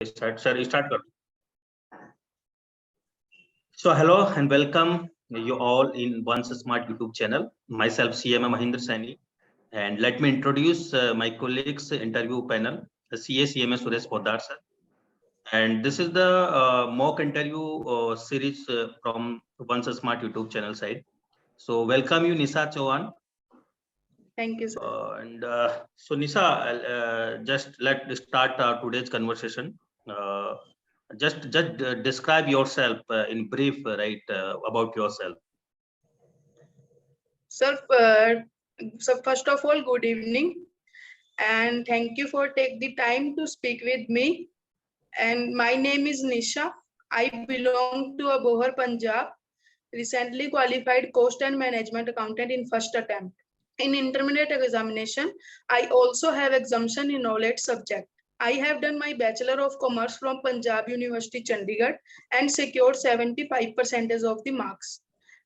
Start कर. So hello and welcome you all in Once Smart YouTube channel. Myself CMA Mahinder Saini, and let me introduce my colleagues interview panel, CA CMA Suresh Poddar sir. And this is the mock interview series from Once Smart YouTube channel side. So welcome you Nisa Chauhan. Thank you, sir. So Nisa, just let's start today's conversation. Just describe yourself in brief, right, about yourself. Sir, first of all, good evening, and thank you for take the time to speak with me. And my name is Nisha. I belong to Abohar, Punjab. Recently qualified cost and management accountant in first attempt. In intermediate examination, I also have exemption in knowledge subject. I have done my Bachelor of Commerce from Punjab University, Chandigarh, and secured 75% of the marks.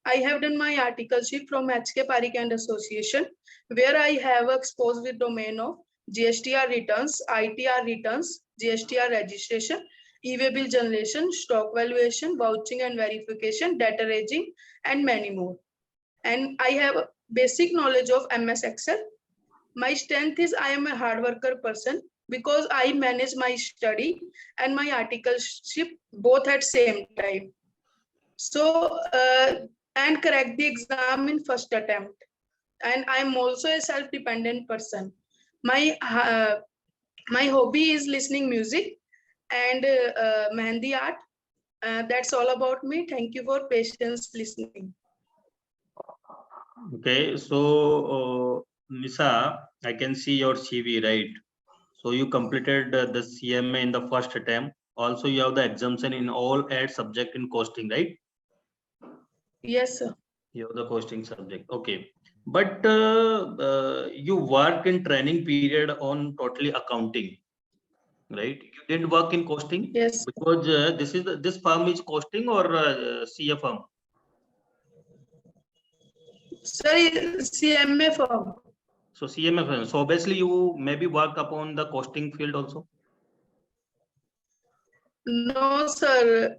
I have done my articleship from HK Parikh and Association, where I have exposed the domain of GSTR returns, ITR returns, GSTR registration, e-way bill generation, stock valuation, vouching and verification, data ranging, and many more. And I have basic knowledge of MS Excel. My strength is I am a hard worker person because I manage my study and my articleship both at same time. So, and correct the exam in first attempt. And I am also a self-dependent person. My hobby is listening music and Mehndi art. That's all about me. Thank you for patience listening. Okay, so Nisa, I can see your CV, right? So you completed the CMA in the first attempt. Also, you have the exemption in all 8 subject in costing, right? Yes, sir. You have the costing subject. Okay, but you work in training period on totally accounting, right? You didn't work in costing. Yes. Because this firm is costing or CA firm. Sir, CMA firm. So CMA firm. So obviously you maybe work upon the costing field also. No, sir.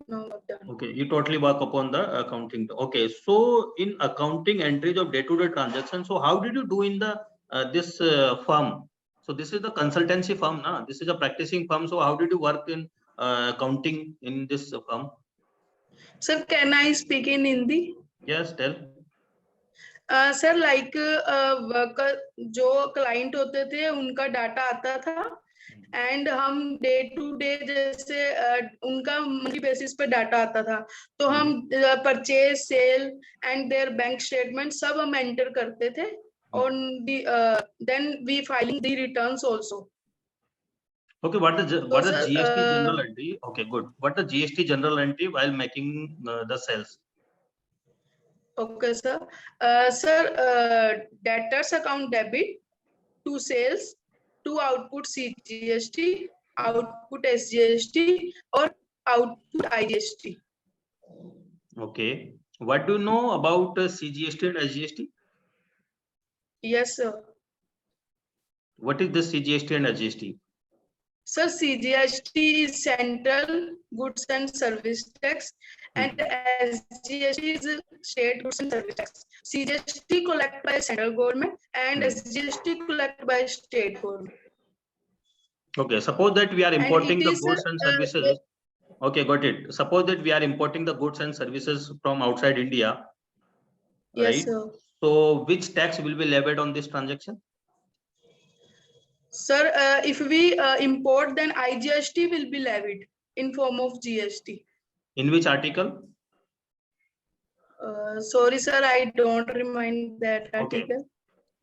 No. Okay, you totally work upon the accounting. Okay, so in accounting entries of day-to-day transactions, so how did you do in the this firm? So this is the consultancy firm, na? This is a practicing firm. So how did you work in accounting in this firm? Sir, can I speak in Hindi? Yes, tell. Sir like worker जो client होते थे उनका data आता था and हम day to day जैसे उनका monthly basis पे डाटा आता था तो हम purchase sale and there bank statement सब हम एंटर करते थे on the then we filing the returns also. Okay, what the GST general entry? Okay, good. What the GST general entry while making the sales? Okay, sir. Debtors account debit to sales, to output CGST, output SGST, or output IGST. Okay. What do you know about CGST and SGST? Yes, sir. What is this CGST and SGST? Sir, CGST is Central Goods and Service Tax, and SGST is State Goods and Service Tax. CGST collected by central government, and SGST collected by state government. Okay, suppose that we are importing the goods and services. Okay, got it. Suppose that we are importing the goods and services from outside India. Yes, right? sir. So which tax will be levied on this transaction? Sir, if we import, then IGST will be levied in form of GST. In which article? Sorry, sir, I don't remind that article.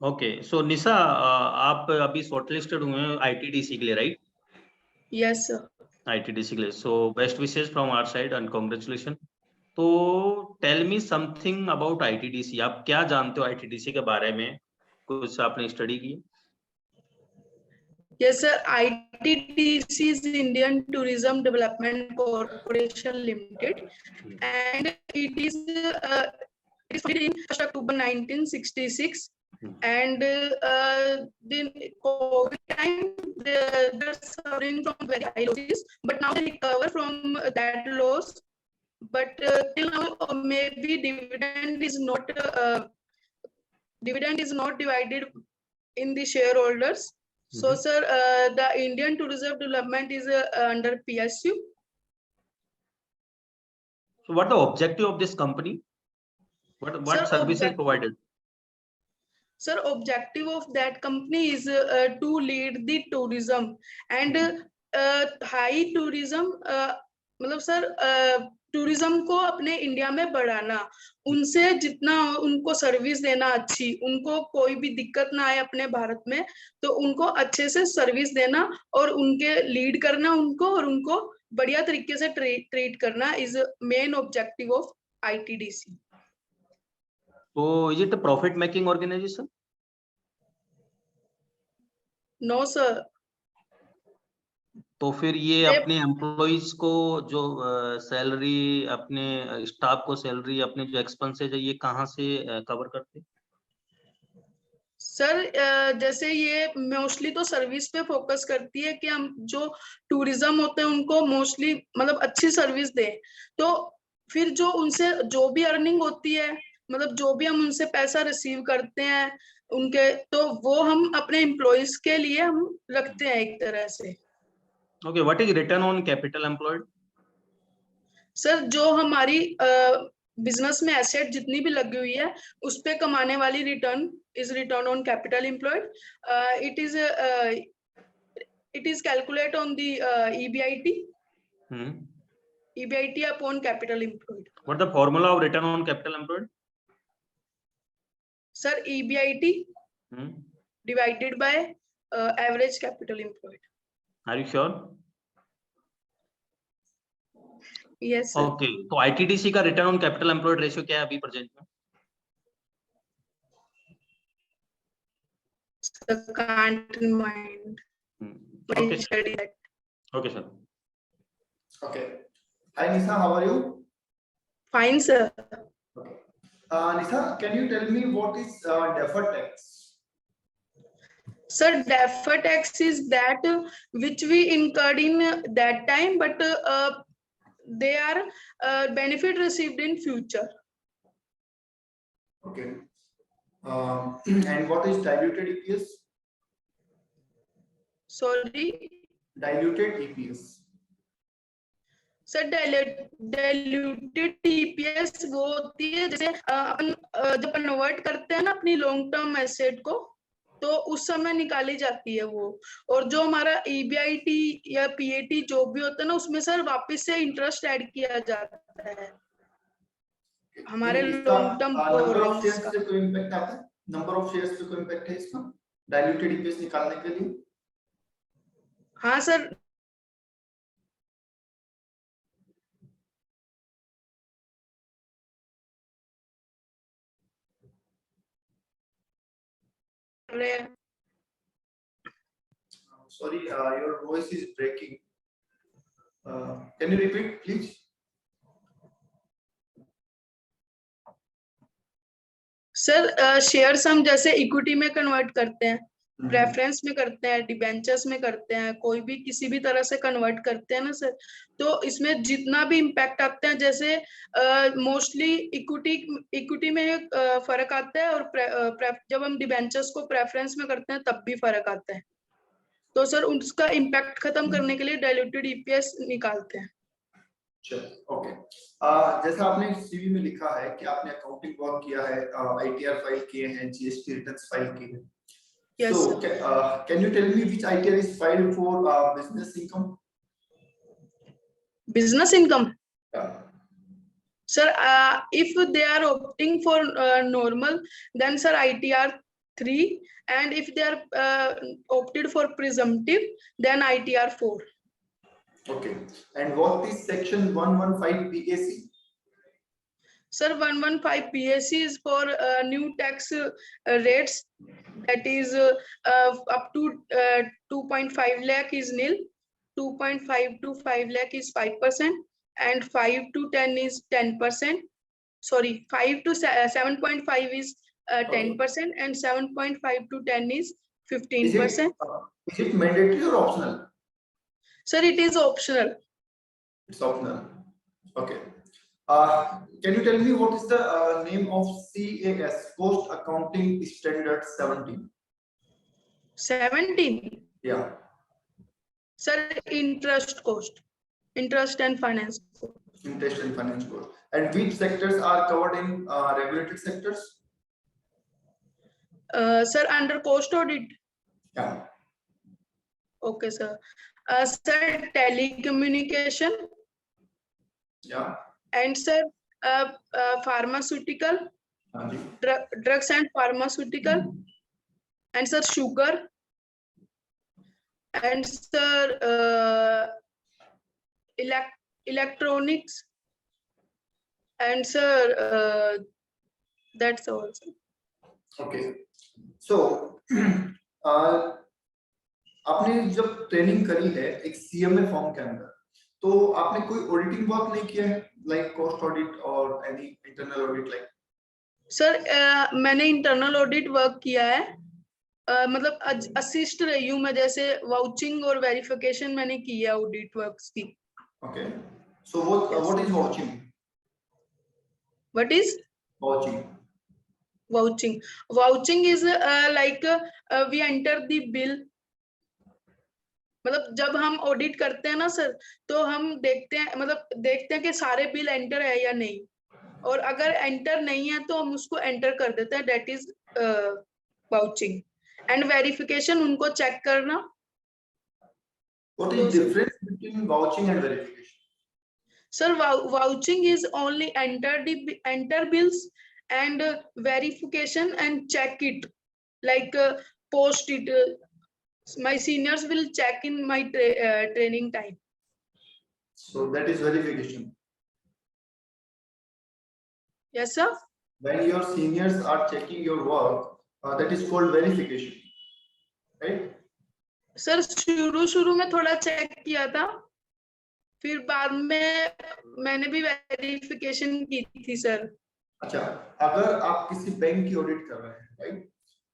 Okay. So Nisa, आप अभी shortlisted हुए हैं ITDC के लिए, right? Yes, sir. ITDC के लिए. So best wishes from our side and congratulations. तो tell me something about ITDC. आप क्या जानते हो ITDC के बारे में? कुछ आपने स्टडी की? Yes, sir. ITDC is Indian Tourism Development Corporation Limited, and it is founded in 1st October 1966 And the COVID time, they're suffering from very high losses, but now they recover from that loss. But till now, maybe dividend is not divided in the shareholders. So, sir, the Indian Tourism Development is under PSU. So what the objective of this company? What services provided? Sir, objective of that company is to lead the tourism and high tourism. मतलब sir tourism को अपने India में बढ़ाना, उनसे जितना उनको service देना अच्छी, उनको कोई भी दिक्कत ना आए अपने भारत में, तो उनको अच्छे से सर्विस देना और उनके लीड करना उनको, और उनको बढ़िया तरीके से ट्रीट करना is main objective of ITDC. So is it a profit making organization? No sir. तो फिर ये अपने एम्प्लॉइज को जो सैलरी, अपने स्टाफ को सैलरी, अपने जो एक्सपेंसेस है, ये कहाँ से कवर करते? सर जैसे ये मोस्टली तो सर्विस पे फोकस करती है कि हम जो टूरिज्म होते हैं उनको मोस्टली मतलब अच्छी सर्विस दें, तो फिर जो उनसे जो भी अर्निंग होती है, मतलब जो भी हम उनसे पैसा रिसीव करते हैं उनके, तो वो हम अपने एम्प्लॉइज के लिए हम रखते हैं एक तरह से. Okay, what is return on capital employed? Sir जो हमारी बिजनेस में एसेट जितनी भी लगी हुई है उस पे कमाने वाली return is return on capital employed. It is calculate on the EBIT. EBIT upon capital employed. What the formula of return on capital employed? Sir, EBIT divided by average capital employed. Are you sure? Yes sir. Okay, तो ITDC का return on capital employed ratio क्या है अभी present में? Sir, can't mind. Okay, study that. Okay sir. Okay. Hi Nisa, how are you? Fine sir. Okay. Nisa, can you tell me what is deferred tax? Sir, deferred tax is that which we incurred in that time, but they are benefit received in future. Okay. And what is diluted EPS? Sorry. Diluted EPS. Sir diluted EPS वो होती है जैसे अपन जब convert करते हैं ना अपनी long term asset को, तो उस समय निकाली जाती है वो, और जो हमारा EBIT या PAT जो भी होता है ना उसमें सर वापस से इंटरेस्ट ऐड किया जाता है हमारे लॉन्ग टर्म बोरोइंग्स का. कोई इंपैक्ट आता है? नंबर ऑफ शेयर्स पे कोई इंपैक्ट है इसका डाइल्यूटेड EPS निकालने के लिए? हाँ sir. Sorry, your voice is breaking. Can you repeat, please? Sir shares हम जैसे इक्विटी में कन्वर्ट करते हैं, प्रेफरेंस में करते हैं, डिबेंचर्स में करते हैं, कोई भी किसी भी तरह से कन्वर्ट करते हैं ना सर, तो इसमें जितना भी इम्पैक्ट आता है, जैसे मोस्टली इक्विटी में फर्क आता है, और जब हम डिबेंचर्स को प्रेफरेंस में करते हैं तब भी फर्क आता है, तो सर उसका इम्पैक्ट खत्म करने के लिए डाइल्यूटेड EPS निकालते हैं. ओके. जैसा आपने CV में लिखा है कि आपने अकाउंटिंग वर्क किया है, ITR फाइल किए हैं, GST रिटर्न्स फाइल किए हैं. Yes, so can you tell me which ITR is filed for business income? Business income? Yeah. Sir, if they are opting for normal, then sir ITR 3, and if they are opted for presumptive, then ITR 4. Okay. And what is section 115 PAC? Sir, 115 PAC is for new tax rates, that is up to 2.5 lakh is nil, 2.5 to 5 lakh is 5%, and 5 to 10 is 10%. Sorry, 5 to 7.5 is 10%, and 7.5 to 10 is Is 15%. it mandatory or optional? Sir, it is optional. It's optional. Okay. Can you tell me what is the name of CAS, Cost Accounting Standard 17? 17. Yeah. Sir, interest cost, interest and finance cost. Interest and finance cost. And which sectors are covered in regulated sectors? Sir, under cost audit. Yeah. Okay, sir. Sir, telecommunication, Yeah. and sir, pharmaceutical, हाँ जी. drugs and pharmaceutical, and sir, sugar, and sir, electronics, and sir, that's all, sir. Okay. So आपने जब training करी है एक CMA form के अंदर, तो आपने कोई ऑडिटिंग वर्क नहीं किया है, लाइक कॉस्ट ऑडिट और any internal audit like? Sir, मैंने इंटरनल ऑडिट वर्क किया है, मतलब असिस्ट रही हूँ मैं, जैसे वाउचिंग और वेरिफिकेशन मैंने की है ऑडिट वर्क्स की. Okay. So what is vouching? What is vouching? Vouching is like we enter the bill. मतलब जब हम ऑडिट करते हैं ना सर, तो हम देखते हैं, मतलब देखते हैं कि सारे बिल एंटर है या नहीं, और अगर एंटर नहीं है तो हम उसको एंटर कर देते हैं. That is vouching. And verification, उनको चेक करना. What is difference between vouching and verification? Sir, vouching is only enter bills, and verification and check it, like post it. My seniors will check in my training time. So that is verification. Yes, sir. When your seniors are checking your work, that is called verification, right? Sir, शुरू में थोड़ा check किया था, फिर बाद में मैंने भी वेरिफिकेशन की थी सर. अच्छा, अगर आप किसी बैंक की ऑडिट कर रहे हैं, राइट,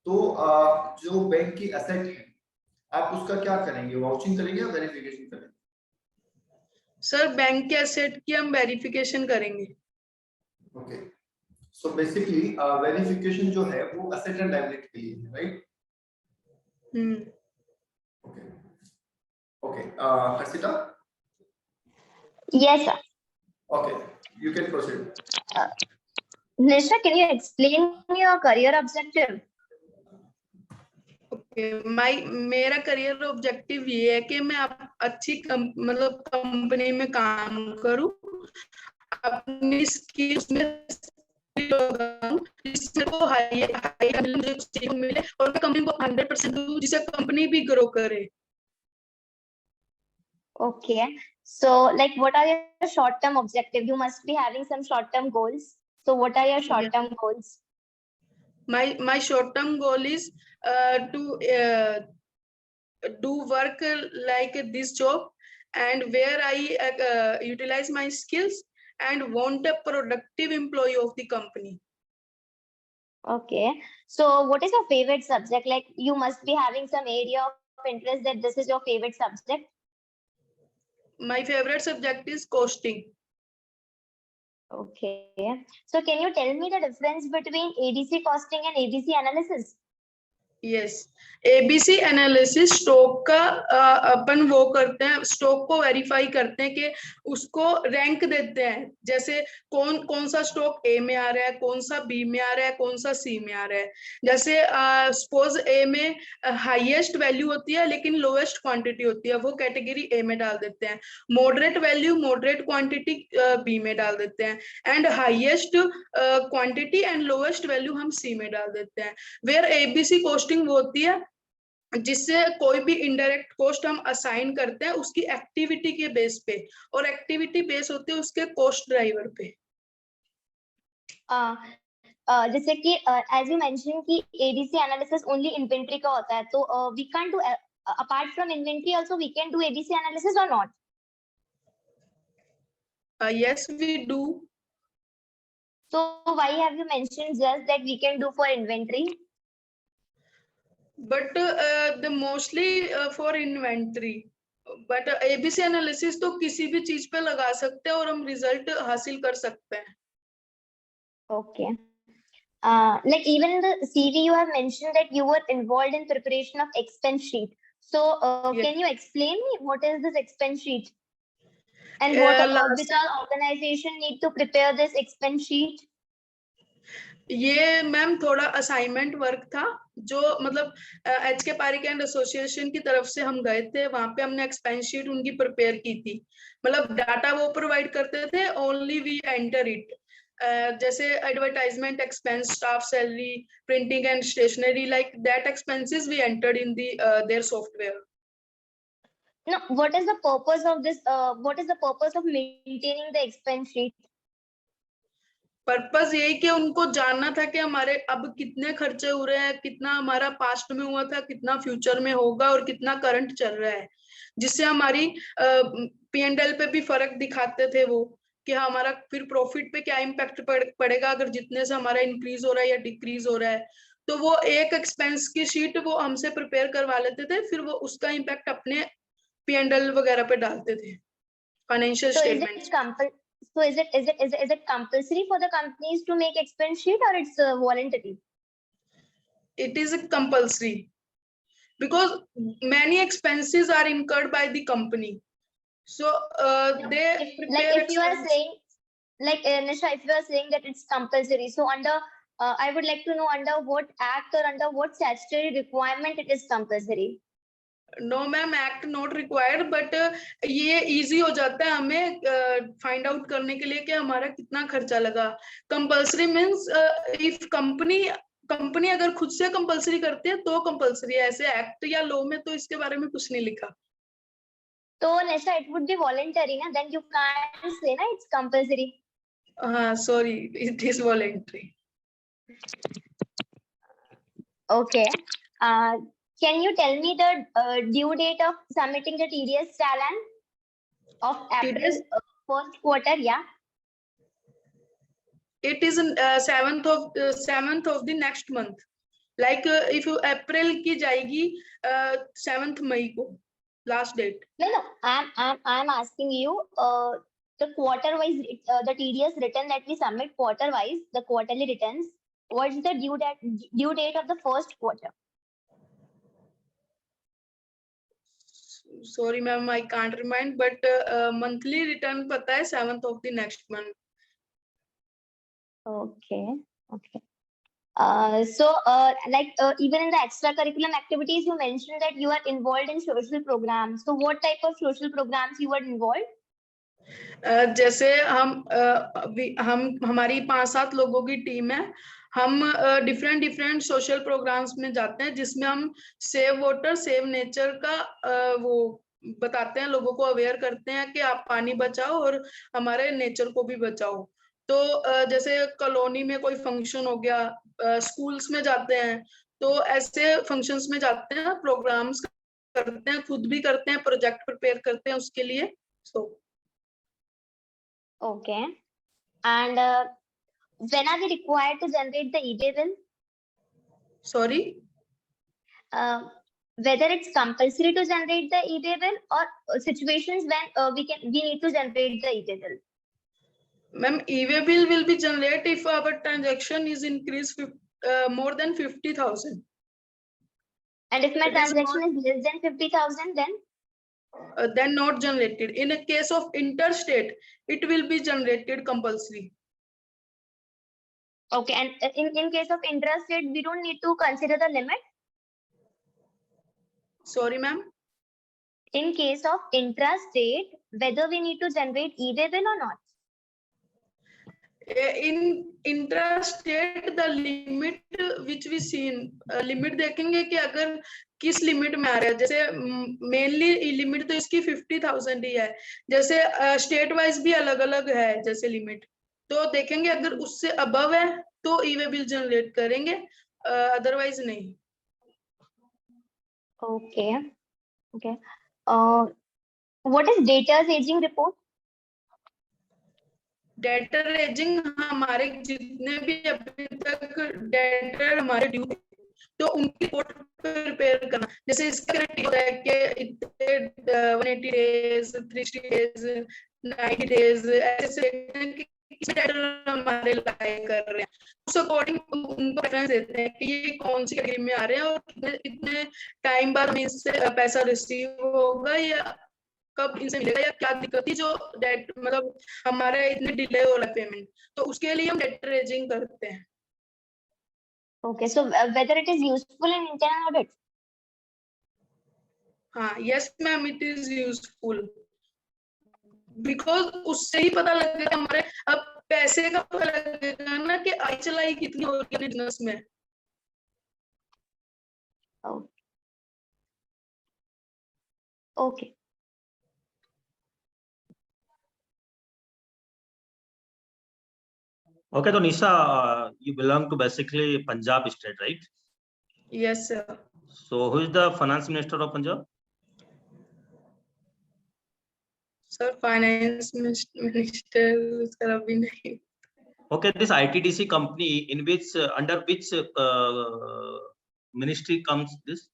तो जो बैंक की एसेट है, आप उसका क्या करेंगे? वाउचिंग करेंगे या वेरिफिकेशन करेंगे? सर, बैंक के एसेट की हम वेरिफिकेशन करेंगे. ओके. सो बेसिकली वेरिफिकेशन जो है वो एसेट एंड लायबिलिटी के लिए है, right? Okay. Okay. Harshita? Yes, sir. Okay, you can proceed. Nisha, can you explain your career objective? Okay. मेरा करियर ऑब्जेक्टिव ये है कि मैं अच्छी मतलब कंपनी में काम करूं, अपनी स्किल्स में जिससे को हाई मिले, और मैं कंपनी को 100% दूं, जिससे कंपनी भी ग्रो करे. Okay. So, like, what are your short-term objectives? You must be having some short-term goals. So, what are your short-term goals? My short-term goal is to do work like this job, and where I utilize my skills and want a productive employee of the company. Okay. So, what is your favorite subject? Like, you must be having some area of interest that this is your favorite subject. My favorite subject is costing. Okay. So, can you tell me the difference between ADC costing and ADC analysis? Yes. ABC analysis stock का अपन वो करते हैं, stock को verify करते हैं कि उसको rank देते हैं, जैसे कौन सा स्टॉक ए में आ रहा है, कौन सा बी में आ रहा है, कौन सा सी में आ रहा है. जैसे सपोज ए में हाईएस्ट वैल्यू होती है लेकिन लोएस्ट क्वांटिटी होती है, वो कैटेगरी ए में डाल देते हैं. Moderate value, moderate quantity B में डाल देते हैं, and highest quantity and lowest value हम सी में डाल देते हैं. वेयर एबीसी कॉस्टिंग वो होती है जिससे कोई भी इनडायरेक्ट कॉस्ट हम असाइन करते हैं उसकी एक्टिविटी के बेस पे, और एक्टिविटी बेस होती है उसके कॉस्ट ड्राइवर पे. जैसे कि एज यू मेंशन कि एडीसी एनालिसिस ओनली इन्वेंटरी का होता है, तो we can do apart from inventory also we can do ADC analysis और not? Yes, we do. So why have you mentioned just that we can do for inventory? But the mostly for inventory. But ABC analysis तो किसी भी चीज पे लगा सकते हैं और हम रिजल्ट हासिल कर सकते हैं. Okay. Like even in the CV, you have mentioned that you were involved in preparation of expense sheet. So Yes. can you explain me what is this expense sheet? And what last- which all organization need to prepare this expense sheet? ये ma'am थोड़ा assignment work था जो मतलब H के Pareek and association की तरफ से हम गए थे. वहां पे हमने एक्सपेंस शीट उनकी प्रिपेयर की थी. मतलब डाटा वो प्रोवाइड करते थे, ओनली वी एंटर इट. जैसे advertisement expense, staff salary, printing and stationery, like that expenses we entered in their software. No, what is the purpose of this? What is the purpose of maintaining the expense sheet? Purpose यही कि उनको जानना था कि हमारे अब कितने खर्चे हो रहे हैं, कितना हमारा पास्ट में हुआ था, कितना फ्यूचर में होगा और कितना करंट चल रहा है, जिससे हमारी P&L पे भी फर्क दिखाते थे वो कि हमारा फिर प्रॉफिट पे क्या इम्पैक्ट पड़ेगा अगर जितने से हमारा इंक्रीज हो रहा है या डिक्रीज हो रहा है. तो वो एक एक्सपेंस की शीट वो हमसे प्रिपेयर करवा लेते थे, फिर वो उसका इम्पैक्ट अपने P&L वगैरह पे डालते थे, financial statement. So is it compulsory for the companies to make expense sheet, or it's voluntary? It is compulsory because many expenses are incurred by the company, so they prepare If you are expense. saying, like Nisha, if you are saying that it's compulsory, so under I would like to know under what act or under what statutory requirement it is compulsory. No ma'am, act not required, but ये easy हो जाता है हमें find out करने के लिए कि हमारा कितना खर्चा लगा. Compulsory means if कंपनी अगर खुद से कंपलसरी करती है तो कंपलसरी है. ऐसे एक्ट या लॉ में तो इसके बारे में कुछ नहीं लिखा. So Nisha, it would be voluntary, na? Then you can't say na it's compulsory. हाँ, sorry, it is voluntary. Okay. Can you tell me the due date of submitting the TDS challenge of April first quarter? Yeah. It is 7th of the next month. Like if you April की जाएगी 7th मई को last date. No. I'm asking you the quarter wise the TDS return that we submit quarter wise, the quarterly returns. What's the due date of the first quarter? Sorry ma'am, I can't remind, but monthly return पता है 7th of the next month. Okay. Like even in the extracurricular activities, you mentioned that you are involved in social programs. So what type of social programs you were involved? जैसे हम हमारी 5-7 लोगों की team है. हम different social programmes में जाते हैं जिसमें हम सेव वाटर, सेव नेचर का वो बताते हैं, लोगों को अवेयर करते हैं कि आप पानी बचाओ और हमारे नेचर को भी बचाओ. तो जैसे कॉलोनी में कोई फंक्शन हो गया, स्कूल्स में जाते हैं, तो ऐसे फंक्शंस में जाते हैं, प्रोग्राम्स करते हैं, खुद भी करते हैं, प्रोजेक्ट प्रिपेयर करते हैं उसके लिए. सो Okay. And when are we required to generate the e-way bill? Sorry. Whether it's compulsory to generate the e-way bill or situations when we need to generate the e-way bill. Ma'am, e-way bill will be generated if our transaction is increased more than 50,000. And if my transaction is less than 50,000, then not generated. In a case of interstate, it will be generated compulsory. Okay, and in case of interstate, we don't need to consider the limit. Sorry, ma'am. In case of intrastate, whether we need to generate e-way bill or not. In intrastate, the limit which we seen, limit देखेंगे कि अगर किस limit में आ रहा है. जैसे mainly limit तो इसकी 50,000 ही है. जैसे स्टेट वाइज भी अलग अलग है जैसे लिमिट, तो देखेंगे अगर उससे अबव है तो ई-वे बिल जनरेट करेंगे, अदरवाइज नहीं. Okay. What is data's aging report? Debtor ageing हमारे जितने भी अभी तक डेटर हमारे ड्यू तो उनकी रिपोर्ट प्रिपेयर करना, जैसे इसका होता है कि इतने 180 डेज 360 डेज 90 डेज ऐसे डेटर हमारे लाए कर रहे हैं, उस अकॉर्डिंग उनको रेफरेंस देते हैं कि ये कौन सी कैटेगरी में आ रहे हैं और कितने टाइम बाद हमें इससे पैसा रिसीव होगा या कब इनसे मिलेगा या क्या दिक्कत थी जो डेट मतलब हमारे इतने डिले हो रहा है पेमेंट, तो उसके लिए हम डेटर एजिंग करते हैं। Okay, so whether it is useful in internal audit? हाँ, yes ma'am, it is useful because उससे ही पता लगेगा हमारे अब पैसे का पता लगेगा ना कि आई चलाई कितनी हो रही है बिजनेस में। Okay. Okay, so Nisha, you belong to basically Punjab state, right? Yes sir. So who is the finance minister of Punjab? Sir, finance minister sir अभी नहीं। Okay, this ITDC company in which under which ministry comes this?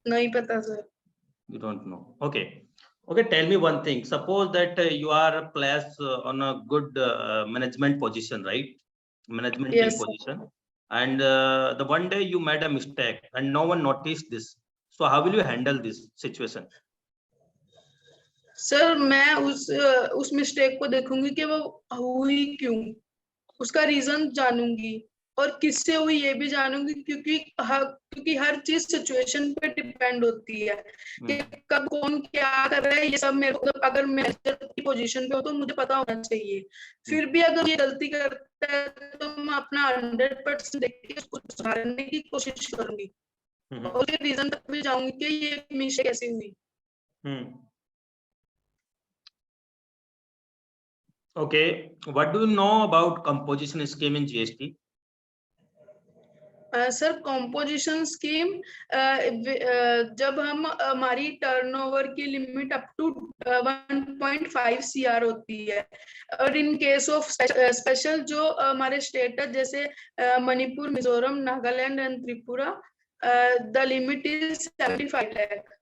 नहीं पता sir. You don't know. Okay. Okay, tell me one thing. Suppose that you are placed on a good management position, right? Management team Yes, sir. position. And the one day you made a mistake and no one noticed this. So how will you handle this situation? Sir मैं उस mistake को देखूंगी कि वो हुई क्यों, उसका reason जानूंगी और किससे हुई ये भी जानूंगी, क्योंकि हर चीज सिचुएशन पे डिपेंड होती है कि कब कौन क्या कर रहा है, ये सब मेरे को अगर मैनेजर की पोजीशन पे हो तो मुझे पता होना चाहिए। फिर भी अगर ये गलती करता है तो मैं अपना 100% देख के उसको सुधारने की कोशिश करूंगी और ये रीजन तक भी जाऊंगी कि ये मिस्टेक कैसे हुई। Okay, what do you know about composition scheme in GST? Sir composition scheme जब हम हमारी टर्नओवर की लिमिट अप टू 1.5 CR होती है और इन केस ऑफ स्पेशल जो हमारे स्टेट है जैसे Manipur, Mizoram, Nagaland and Tripura, the limit is 75 lakh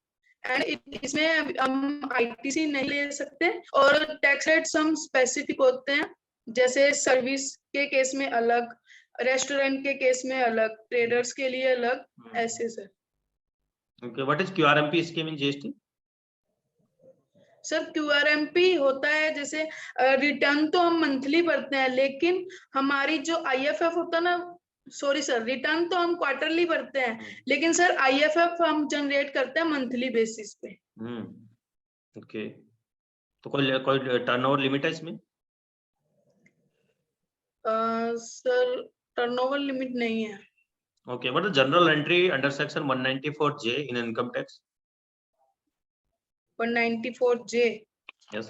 and इसमें हम ITC नहीं ले सकते और टैक्स रेट्स हम स्पेसिफिक होते हैं, जैसे सर्विस के केस में अलग, रेस्टोरेंट के केस में अलग, ट्रेडर्स के लिए अलग, ऐसे sir. Okay, what is QRMP scheme in GST? Sir QRMP होता है जैसे रिटर्न तो हम मंथली भरते हैं लेकिन हमारी जो IFF होता है ना, सॉरी सर, रिटर्न तो हम क्वार्टरली भरते हैं लेकिन सर IFF हम जनरेट करते हैं मंथली बेसिस पे। ओके, तो कोई टर्नओवर लिमिट है इसमें? सर टर्नओवर लिमिट नहीं है। Okay, what is general entry under section 194J in income tax? 194J? Yes.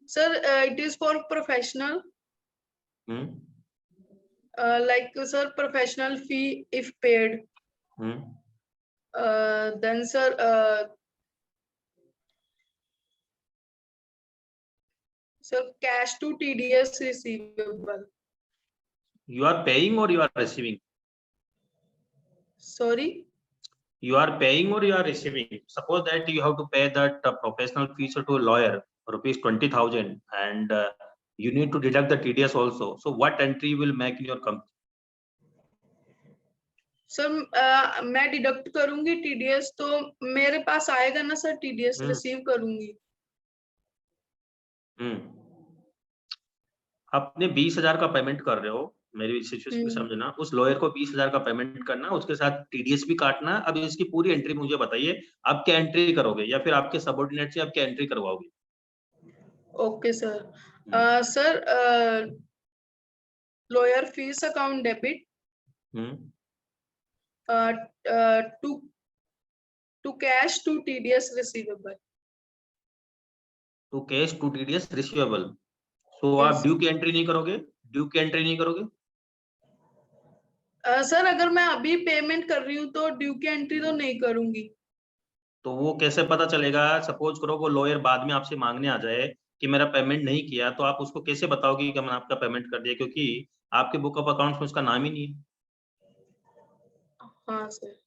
Sir, it is for professional. Like sir, professional fee if paid. Then sir, sir, cash to TDS receivable. You are paying or you are receiving? Sorry? You are paying or you are receiving? Suppose that you have to pay that professional fees to a lawyer, rupees 20,000, and you need to deduct the TDS also. So what entry you will make in your company? Sir मैं deduct करूंगी TDS तो मेरे पास आएगा ना sir, TDS receive करूंगी। आपने 20,000 का payment कर रहे हो, मेरी सिचुएशन को समझना, उस लॉयर को 20,000 का पेमेंट करना, उसके साथ TDS भी काटना। अब इसकी पूरी एंट्री मुझे बताइए, आप क्या एंट्री करोगे या फिर आपके सबऑर्डिनेट से आप क्या एंट्री करवाओगे? Okay sir, sir lawyer fees account debit to cash to TDS receivable. To cash to TDS receivable. So आप ड्यू की एंट्री नहीं करोगे? ड्यू की एंट्री नहीं करोगे? सर अगर मैं अभी पेमेंट कर रही हूँ तो ड्यू की एंट्री तो नहीं करूंगी। तो वो कैसे पता चलेगा? सपोज करो वो लॉयर बाद में आपसे मांगने आ जाए कि मेरा पेमेंट नहीं किया, तो आप उसको कैसे बताओगे कि मैंने आपका पेमेंट कर दिया, क्योंकि आपके बुक ऑफ अकाउंट्स में उसका नाम ही नहीं है। हाँ सर।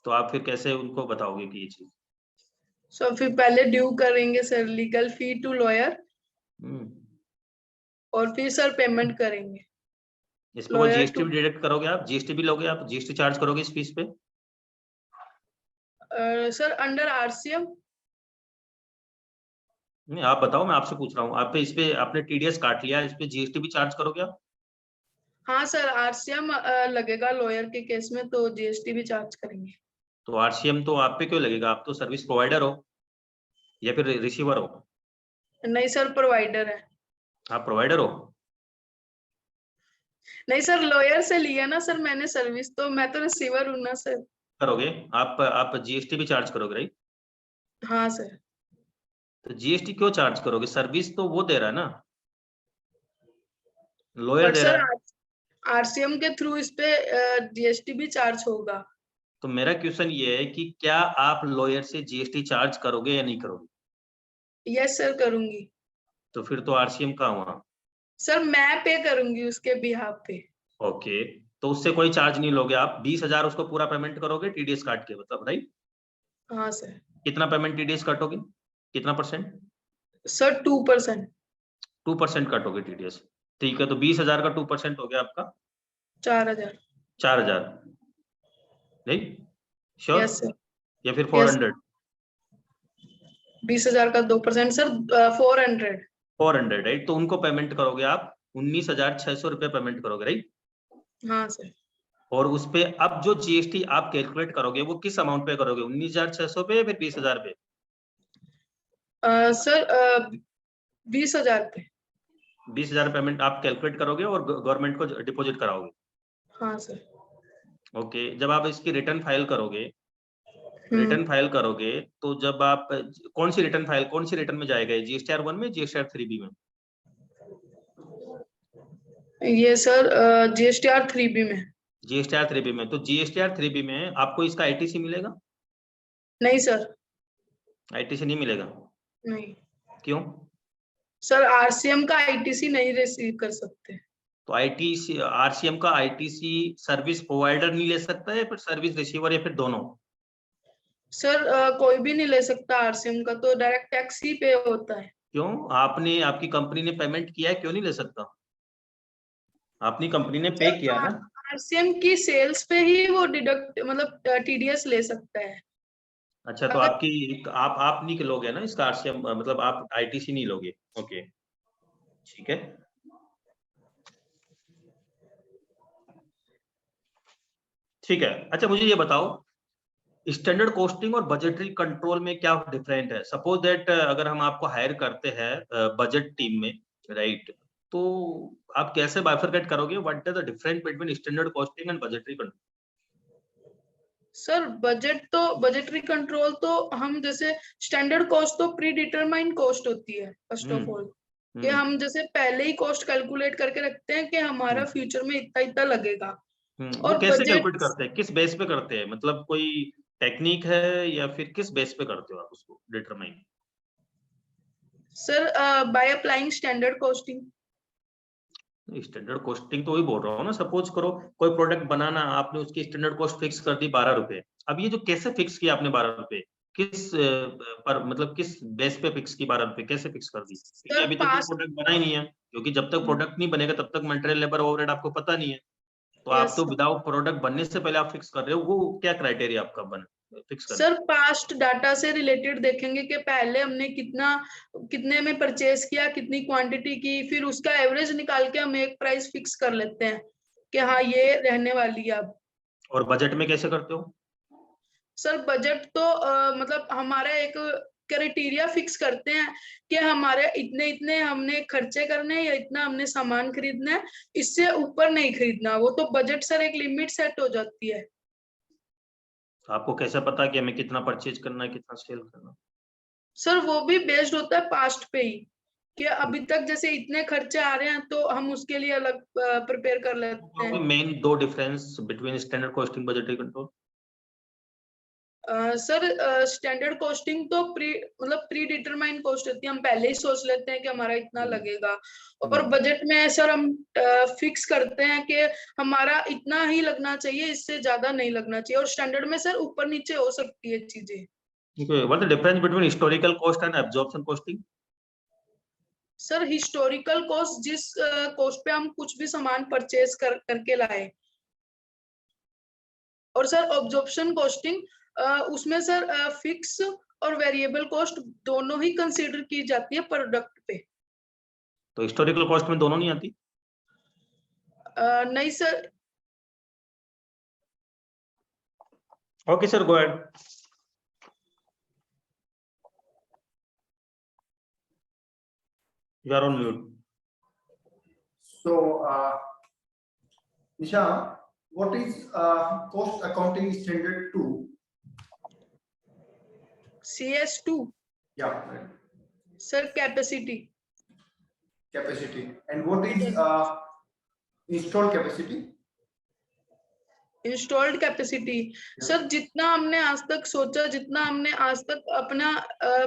तो आप फिर कैसे उनको बताओगे कि ये चीज? सो फिर पहले ड्यू करेंगे sir legal fee to lawyer, और फिर सर पेमेंट करेंगे इस पे वो लॉयर जीएसटी टू। भी डिडक्ट करोगे आप? जीएसटी भी लोगे आप? जीएसटी चार्ज करोगे इस फीस पे? Sir under RCM. नहीं, आप बताओ, मैं आपसे पूछ रहा हूँ। आप पे इस पे आपने टीडीएस काट लिया, इस पे जीएसटी भी चार्ज करोगे आप? हाँ सर, आरसीएम लगेगा लॉयर के केस में, तो जीएसटी भी चार्ज करेंगे। तो आरसीएम तो आप पे क्यों लगेगा? आप तो सर्विस प्रोवाइडर हो या फिर रिसीवर हो? नहीं सर, प्रोवाइडर है। आप प्रोवाइडर हो? नहीं सर, लॉयर से लिया ना सर मैंने सर्विस, तो मैं तो रिसीवर हूँ ना सर। करोगे आप जीएसटी भी चार्ज करोगे, राइट? हाँ सर। तो जीएसटी क्यों चार्ज करोगे? सर्विस तो वो दे रहा है ना, लॉयर बट दे सर रहा है। आरसीएम के थ्रू इस पे जीएसटी भी चार्ज होगा। तो मेरा क्वेश्चन ये है कि क्या आप लॉयर से जीएसटी चार्ज करोगे या नहीं करोगे? यस सर, करूंगी। तो फिर तो आरसीएम का हुआ। सर मैं पे करूंगी उसके बिहाफ पे। ओके, तो उससे कोई चार्ज नहीं लोगे आप? 20,000 उसको पूरा पेमेंट करोगे टीडीएस काट के, मतलब, राइट? हाँ सर। कितना पेमेंट टीडीएस काटोगे? कितना परसेंट? सर 2%। 2% काटोगे टीडीएस। ठीक है, तो 20,000 का 2% हो गया आपका 4,000। 4,000, राइट? श्योर? Yes sir. या फिर यस। 400? 20,000 का 2% सर 400। 400, राइट? तो उनको पेमेंट करोगे आप 19,600 रुपये पेमेंट करोगे, राइट? हाँ सर। और उस पे अब जो जीएसटी आप कैलकुलेट करोगे वो किस अमाउंट पे करोगे? 19,600 पे या फिर 20,000 पे? सर 20,000 पे। 20,000 पेमेंट आप कैलकुलेट करोगे और गवर्नमेंट को डिपॉजिट कराओगे। हाँ सर। ओके, जब आप इसकी रिटर्न फाइल करोगे, रिटर्न फाइल करोगे, तो जब आप कौन सी रिटर्न में जाएगा? जीएसटीआर 1 में, जीएसटीआर 3B में? ये सर जीएसटीआर 3B में। जीएसटीआर 3B में। तो जीएसटीआर 3B में आपको इसका आईटीसी मिलेगा? नहीं सर। आईटीसी नहीं मिलेगा? नहीं क्यों? सर, आरसीएम का आईटीसी नहीं रिसीव कर सकते। तो आईटीसी, आरसीएम का आईटीसी सर्विस प्रोवाइडर नहीं ले सकता है या फिर सर्विस रिसीवर, या फिर दोनों? सर कोई भी नहीं ले सकता आरसीएम का, तो डायरेक्ट टैक्स ही पे होता है। क्यों? आपकी कंपनी ने पेमेंट किया है, क्यों नहीं ले सकता? अपनी कंपनी ने पे किया ना। आरसीएम की सेल्स पे ही वो डिडक्ट, मतलब टीडीएस ले सकता है। अच्छा, तो अगर आप नहीं लोगे ना इसका आरसीएम, मतलब आप आईटीसी नहीं लोगे। ओके, ठीक है। ठीक है, अच्छा मुझे ये बताओ, स्टैंडर्ड कॉस्टिंग और बजटरी कंट्रोल में क्या डिफरेंट है? सपोज दैट अगर हम आपको हायर करते हैं बजट टीम में, राइट, तो आप कैसे बाइफरकेट करोगे? What is the difference between standard costing and budgetary control? Sir budgetary control तो हम जैसे स्टैंडर्ड कॉस्ट तो प्री डिटरमाइंड कॉस्ट होती है फर्स्ट ऑफ ऑल, कि हम जैसे पहले ही कॉस्ट कैलकुलेट करके रखते हैं कि हमारा फ्यूचर में इतना इतना लगेगा। वो और कैसे कैलकुलेट बजट करते हैं? किस बेस पे करते हैं? मतलब कोई टेक्निक है या फिर किस बेस पे करते हो आप उसको determine? Sir by applying standard costing. Standard costing तो वही बोल रहा हूँ ना। सपोज करो कोई प्रोडक्ट बनाना, आपने उसकी स्टैंडर्ड कॉस्ट फिक्स कर दी 12 रुपए। अब ये जो कैसे फिक्स किया आपने 12 रुपए, पर मतलब किस बेस पे फिक्स की 12 रुपए, कैसे फिक्स कर दी? क्योंकि सर अभी तक तो पास। प्रोडक्ट बना ही नहीं है, क्योंकि जब तक प्रोडक्ट नहीं बनेगा तब तक मटेरियल, लेबर, ओवरहेड आपको पता नहीं है। तो आप यस तो विदाउट प्रोडक्ट बनने से पहले आप फिक्स कर रहे हो, वो क्या क्राइटेरिया आपका बन फिक्स करने? सर पास्ट डाटा से रिलेटेड देखेंगे कि पहले हमने कितने में परचेज किया, कितनी क्वांटिटी की, फिर उसका एवरेज निकाल के हम एक प्राइस फिक्स कर लेते हैं कि हाँ ये रहने वाली है अब। और बजट में कैसे करते हो? सर बजट तो मतलब हमारा एक क्राइटेरिया फिक्स करते हैं कि हमारे इतने इतने हमने खर्चे करने हैं या इतना हमने सामान खरीदना है, इससे ऊपर नहीं खरीदना। वो तो बजट सर एक लिमिट सेट हो जाती है। आपको कैसे पता कि हमें कितना परचेज करना है, कितना सेल करना? सर वो भी बेस्ड होता है पास्ट पे ही, कि अभी तक जैसे इतने खर्चे आ रहे हैं तो हम उसके लिए अलग प्रिपेयर कर लेते हैं। मेन दो difference between standard costing budgetary control? Sir standard costing तो प्री डिटरमाइंड कॉस्ट होती है, हम पहले ही सोच लेते हैं कि हमारा इतना लगेगा, और बजट में सर हम फिक्स करते हैं कि हमारा इतना ही लगना चाहिए, इससे ज्यादा नहीं लगना चाहिए, और स्टैंडर्ड में सर ऊपर नीचे हो सकती है चीजें। Okay, what's the difference between historical cost and absorption costing? Sir historical cost जिस कॉस्ट पे हम कुछ भी सामान परचेज करके लाए, और सर ऑब्जॉर्प्शन कॉस्टिंग उसमें सर फिक्स और वेरिएबल कॉस्ट दोनों ही कंसीडर की जाती है प्रोडक्ट पे। तो हिस्टोरिकल कॉस्ट में दोनों नहीं आती? नहीं sir. Okay, sir, go ahead. You are on mute. So, Nisha, what is cost accounting standard 2? CS2 Yeah, right. Sir capacity. Capacity. And what is installed capacity? Installed capacity sir जितना हमने आज तक सोचा, जितना हमने आज तक अपना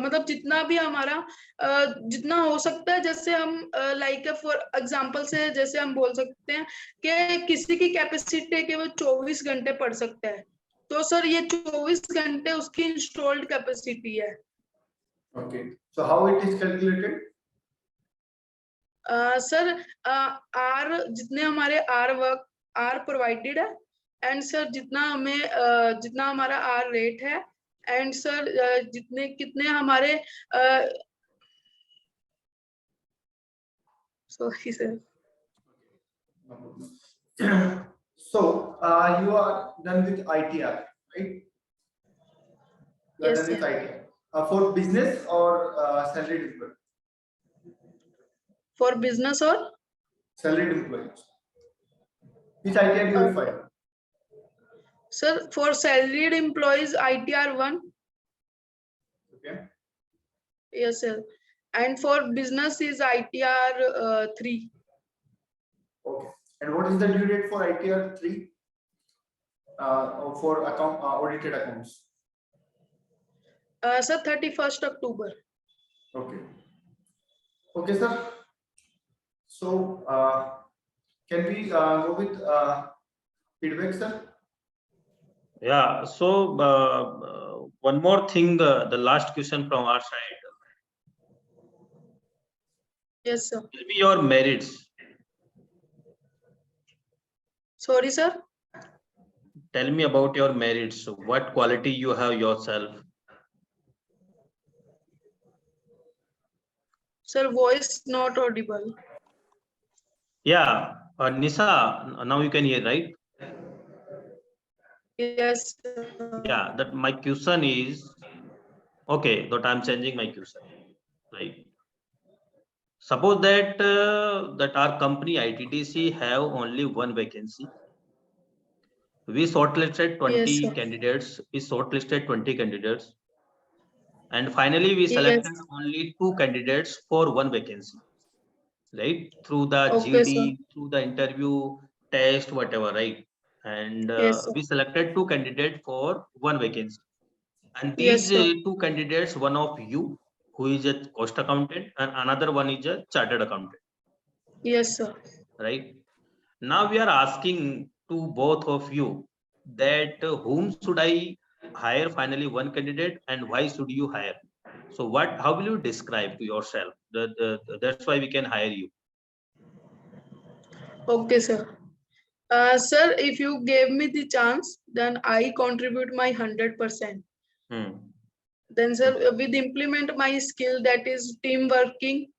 मतलब जितना भी हमारा जितना हो सकता है, जैसे हम लाइक फॉर एग्जांपल से जैसे हम बोल सकते हैं कि किसी की कैपेसिटी है कि वो 24 घंटे पढ़ सकता है, तो सर ये 24 घंटे उसकी इंस्टॉल्ड कैपेसिटी है। Okay. So how it is calculated? Sir R जितने हमारे आर प्रोवाइडेड है, एंड सर जितना हमें जितना हमारा आर रेट है, एंड सर जितने कितने हमारे sorry sir. So you are done with ITR, right? You are Yes, done with sir. ITR. For business or salaried employee? For business और Salaried employees. Which ITR you will file? Sir for salaried employees ITR 1, Okay. Yes sir, and for business is ITR 3। Okay. And what is the due date for ITR 3? For account audited accounts. Sir 31 October. Okay. Okay, sir. So can we go with feedback, sir? Yeah, so one more thing, the last question from our side. Yes sir. Tell me your merits. Sorry sir. Tell me about your merits. What quality you have yourself? Sir voice not Audible. Yeah, Nisa, now you can hear, right? Yes Yeah, that my question is, okay, that I'm changing my question, right? Suppose that that our company ITDC have only one vacancy. We shortlisted 20 Yes, sir. candidates. We shortlisted 20 candidates, and finally we Yes. selected only 2 candidates for one vacancy, right? Through the Okay, GD, sir. through the interview, test, whatever, right? And Yes, sir. we selected 2 candidates for one vacancy. And Yes, these sir. 2 candidates, one of you who is a cost accountant, and another one is a chartered accountant. Yes, sir. Right? Now we are asking to both of you that whom should I hire finally, one candidate, and why should you hire? So how will you describe to yourself? That's why we can hire you. Okay, sir. Sir, if you gave me the chance, then I contribute my 100%. Then, sir, with implement my skill, that is team working,